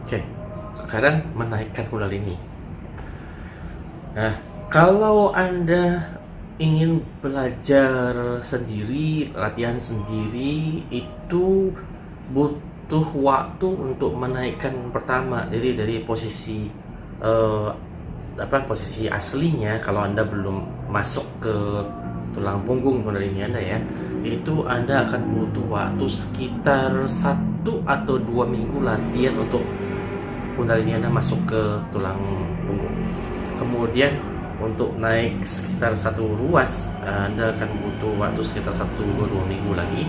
Oke, sekarang menaikkan kundalini. Nah, kalau Anda ingin belajar sendiri, latihan sendiri, itu butuh waktu untuk menaikkan pertama. Jadi dari posisi posisi aslinya, kalau Anda belum masuk ke tulang punggung kundalini Anda ya, itu Anda akan butuh waktu sekitar 1 atau 2 minggu latihan untuk kundalini Anda masuk ke tulang punggung. Kemudian untuk naik sekitar 1 ruas, Anda akan butuh waktu sekitar 1 atau 2 minggu lagi.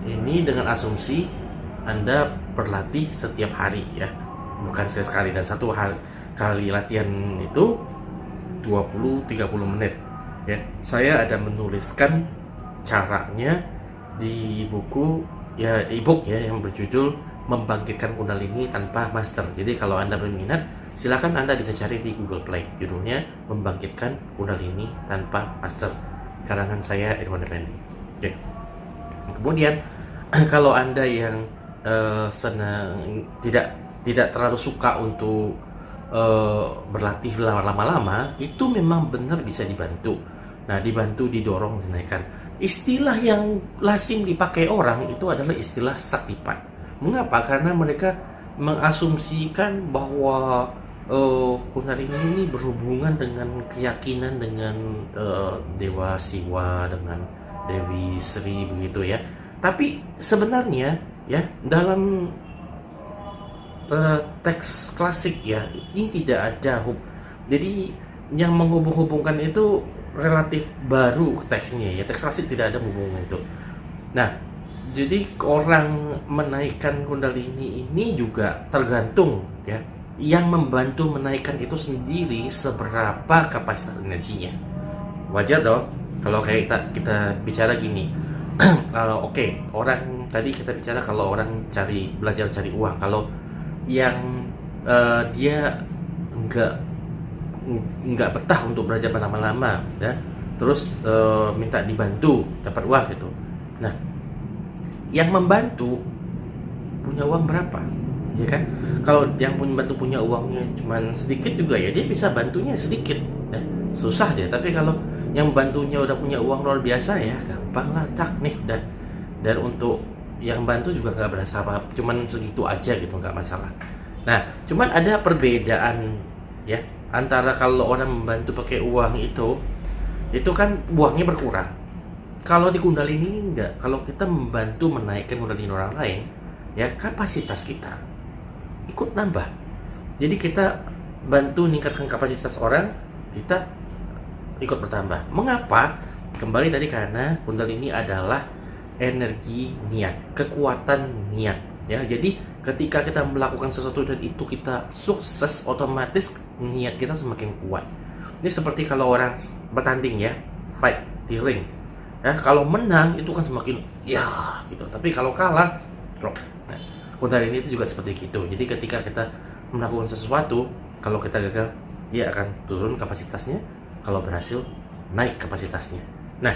Ini dengan asumsi Anda berlatih setiap hari ya, bukan sekali. Dan kali latihan itu 20-30 menit ya. Saya ada menuliskan caranya di buku ya, e-book ya, yang berjudul Membangkitkan Kundalini Tanpa Master. Jadi kalau Anda berminat, silakan Anda bisa cari di Google Play, judulnya Membangkitkan Kundalini Tanpa Master, karangan saya Irwan Effendi. Oke. Kemudian kalau Anda yang senang, tidak terlalu suka untuk berlatih lama-lama, itu memang benar bisa dibantu. Nah, dibantu, didorong, dinaikkan. Istilah yang lazim dipakai orang itu adalah istilah saktipat. Mengapa? Karena mereka mengasumsikan bahwa kundalini ini berhubungan dengan keyakinan dengan Dewa Siwa, dengan Dewi Sri begitu ya. Tapi sebenarnya ya, dalam teks klasik ya, ini tidak ada jadi yang menghubung-hubungkan itu relatif baru teksnya ya. Teks klasik tidak ada hubungan itu. Nah, jadi orang menaikkan kundalini ini juga tergantung ya, yang membantu menaikkan itu sendiri seberapa kapasitas energinya. Wajar dong kalau kayak kita bicara gini. Oke, orang tadi kita bicara kalau orang belajar cari uang. Kalau yang dia nggak betah untuk belajar lama-lama ya, terus minta dibantu dapat uang gitu. Nah, yang membantu punya uang berapa, ya kan? Kalau yang punya uangnya cuma sedikit juga ya, dia bisa bantunya sedikit ya. Susah dia. Tapi kalau yang bantunya udah punya uang luar biasa ya, gampang lah, cak nih. Dan untuk yang bantu juga nggak berasa apa, cuman segitu aja gitu, nggak masalah. Nah, cuman ada perbedaan ya, antara kalau orang membantu pakai uang itu kan uangnya berkurang. Kalau di kundalini ini enggak. Kalau kita membantu menaikkan kundalini orang lain ya, kapasitas kita ikut nambah. Jadi kita bantu meningkatkan kapasitas orang, kita ikut bertambah. Mengapa? Kembali tadi, karena kundalini adalah energi niat, kekuatan niat ya. Jadi ketika kita melakukan sesuatu dan itu kita sukses, otomatis niat kita semakin kuat. Ini seperti kalau orang bertanding ya, fight di ring ya, kalau menang itu kan semakin ya gitu, tapi kalau kalah drop. Nah, kundalini itu juga seperti itu. Jadi ketika kita melakukan sesuatu, kalau kita gagal, dia akan turun kapasitasnya, kalau berhasil naik kapasitasnya. Nah,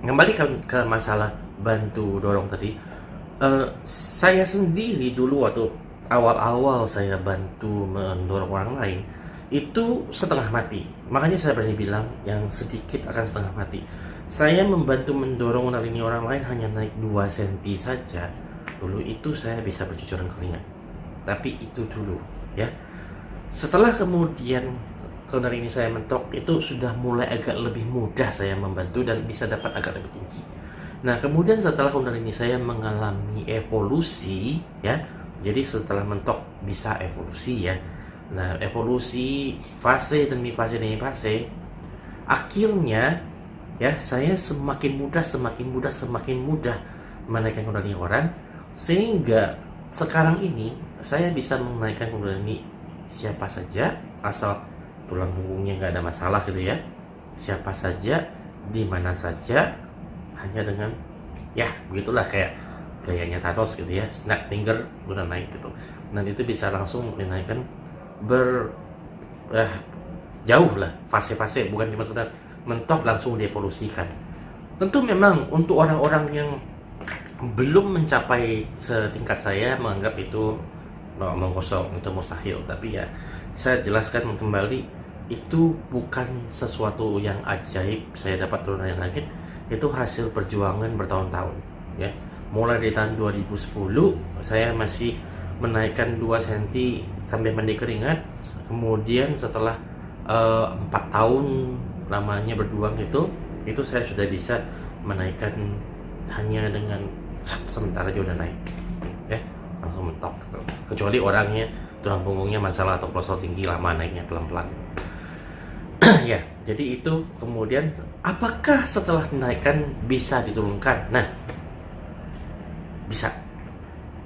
kembali ke masalah bantu dorong tadi. Saya sendiri dulu waktu awal-awal saya bantu mendorong orang lain, itu setengah mati. Makanya saya berani bilang yang sedikit akan setengah mati. Saya membantu mendorong kundalini orang lain hanya naik 2 cm saja. Dulu itu saya bisa bercucuran keringat. Tapi itu dulu ya. Setelah kemudian kundalini saya mentok, itu sudah mulai agak lebih mudah saya membantu dan bisa dapat agak lebih tinggi. Nah, kemudian setelah kundalini saya mengalami evolusi ya. Jadi setelah mentok bisa evolusi ya. Nah, evolusi fase demi fase, akhirnya ya, saya semakin mudah menaikkan kundalini orang, sehingga sekarang ini saya bisa menaikkan kundalini siapa saja, asal tulang punggungnya nggak ada masalah gitu ya, siapa saja, di mana saja, hanya dengan ya begitulah, kayak gayanya Thanos gitu ya, snap finger udah naik gitu. Nanti itu bisa langsung dinaikkan jauh lah fase-fase, bukan cuma sekedar mentok langsung dievolusikan. Tentu memang untuk orang-orang yang belum mencapai setingkat saya menganggap itu omong kosong, itu mustahil. Tapi ya saya jelaskan kembali, itu bukan sesuatu yang ajaib saya dapat turun dari langit, itu hasil perjuangan bertahun-tahun ya. Mulai dari tahun 2010 saya masih menaikkan 2 cm sampai mandi keringat. Kemudian setelah 4 tahun lamanya berjuang itu saya sudah bisa menaikkan hanya dengan sementara aja udah naik ya, langsung mentok. Kecuali orangnya tulang punggungnya masalah atau kolesterol tinggi, lama naiknya pelan-pelan. Ya, jadi itu kemudian apakah setelah dinaikkan bisa diturunkan? Nah, bisa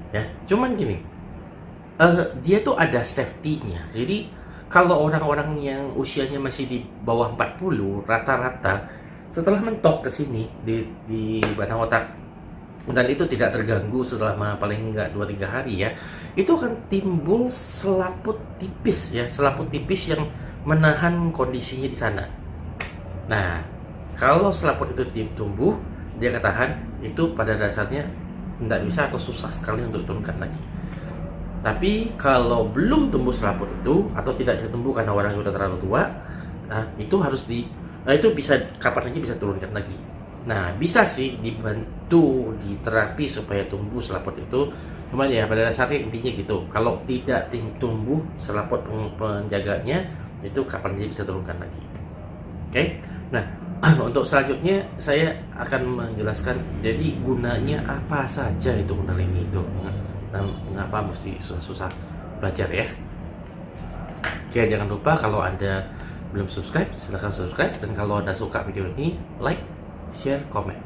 ya, cuman gini, dia tuh ada safety-nya. Jadi kalau orang-orang yang usianya masih di bawah 40 rata-rata setelah mentok ke sini di batang otak, dan itu tidak terganggu selama paling enggak 2-3 hari ya, itu akan timbul selaput tipis ya, selaput tipis yang menahan kondisinya di sana. Nah, kalau selaput itu tumbuh, dia ketahan, itu pada dasarnya tidak bisa atau susah sekali untuk diturunkan lagi. Tapi kalau belum tumbuh selaput itu atau tidak tumbuh karena orang yang sudah terlalu tua, nah itu harus itu bisa kapan aja bisa turunkan lagi. Nah, bisa sih dibantu di terapi supaya tumbuh selaput itu. Cuman ya pada dasarnya intinya gitu. Kalau tidak tumbuh selaput penjaganya, itu kapan aja bisa turunkan lagi. Oke? Nah, untuk selanjutnya saya akan menjelaskan jadi gunanya apa saja itu Kundalini itu. Dan mengapa mesti susah-susah belajar ya. Oke, jangan lupa kalau Anda belum subscribe, silahkan subscribe. Dan kalau Anda suka video ini, like, share, komen.